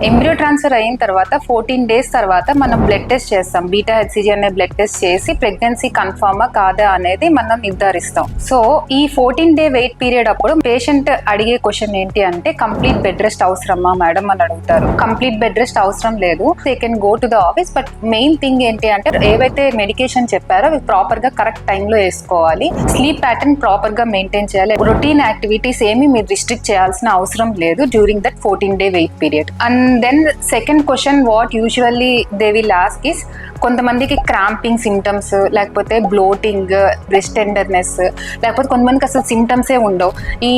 Embryo transfer అయిన తర్వాత 14 days తర్వాత మనం బ్లడ్ టెస్ట్ చేస్తాం. బీటా హెచ్సిజీ అనే బ్లడ్ టెస్ట్ చేసి ప్రెగ్నెన్సీ కన్ఫర్మా కాదా అనేది మనం నిర్ధారిస్తాం. సో ఈ 14 day వెయిట్ పీరియడ్ అప్పుడు పేషెంట్ అడిగే క్వశ్చన్ ఏంటి అంటే కంప్లీట్ బెడ్ రెస్ట్ అవసరమా మేడం అని అడుగుతారు. కంప్లీట్ బెడ్ రెస్ట్ అవసరం లేదు, they can go to the office. But main thing ఏంటి అంటే ఏవైతే మెడికేషన్ చెప్పారో అవి ప్రాపర్ గా కరెక్ట్ టైంలో వేసుకోవాలి. స్లీప్ ప్యాటర్న్ ప్రాపర్ గా మెయింటైన్ చేయాలి. రొటీన్ యాక్టివిటీస్ ఏమి మీరు రిస్ట్రిక్ట్ చేయాల్సిన అవసరం లేదు during that 14 day wait period. And then second question what usually they will ask is కొంతమందికి క్రాంపింగ్ సిమ్టమ్స్, లేకపోతే బ్లోటింగ్, బ్రెస్ట్ టెండర్నెస్, లేకపోతే కొంతమందికి అసలు సిమ్టమ్సే ఉండవు. ఈ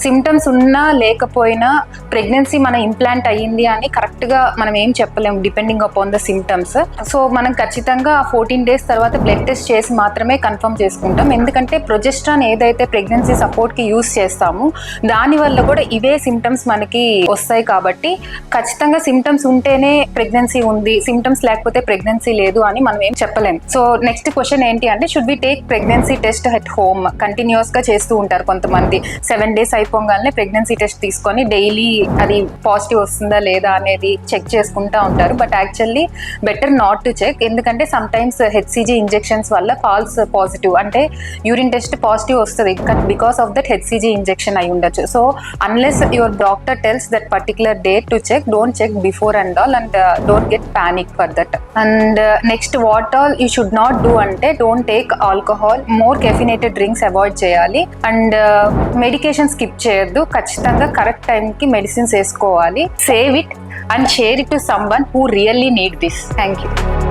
సిమ్టమ్స్ ఉన్నా లేకపోయినా ప్రెగ్నెన్సీ మన ఇంప్లాంట్ అయ్యింది అని కరెక్ట్గా మనం ఏం చెప్పలేము depending upon the symptoms. So మనం ఖచ్చితంగా 14 days తర్వాత బ్లడ్ టెస్ట్ చేసి మాత్రమే కన్ఫర్మ్ చేసుకుంటాం. ఎందుకంటే ప్రొజెస్ట్రాన్ ఏదైతే ప్రెగ్నెన్సీ సపోర్ట్కి యూస్ చేస్తామో దానివల్ల కూడా ఇవే సిమ్టమ్స్ మనకి వస్తాయి. కాబట్టి ఖచ్చితంగా సిమ్టమ్స్ ఉంటేనే ప్రెగ్నెన్సీ ఉంది, సిమ్టమ్స్ లేకపోతే ప్రెగ్నెన్సీ లేదు అని మనం ఏం చెప్పలేం. సో నెక్స్ట్ క్వశ్చన్ ఏంటి అంటే should we take pregnancy test at home? Continuous గా చేస్తూ ఉంటారు కొంతమంది. 7 days అయిపోగానే ప్రెగ్నెన్సీ టెస్ట్ తీసుకొని డైలీ అది పాజిటివ్ వస్తుందా లేదా అనేది చెక్ చేసుకుంటా ఉంటారు. But actually better not to check. ఎందుకంటే సమ్ టైమ్స్ హెచ్సిజీ ఇంజెక్షన్స్ వల్ల ఫాల్స్ పాజిటివ్ అంటే యూరిన్ టెస్ట్ పాజిటివ్ వస్తుంది because of that HCG injection అయి ఉండొచ్చు. So unless your doctor tells that particular date to check, don't check before and all, and don't get panic for that. And next what all you should not do అంటే don't take alcohol, more caffeinated drinks avoid చేయాలి. And medication skip చేయొద్దు. ఖచ్చితంగా correct టైంకి medicines వేసుకోవాలి. Save it and share it to someone who really need this. Thank you.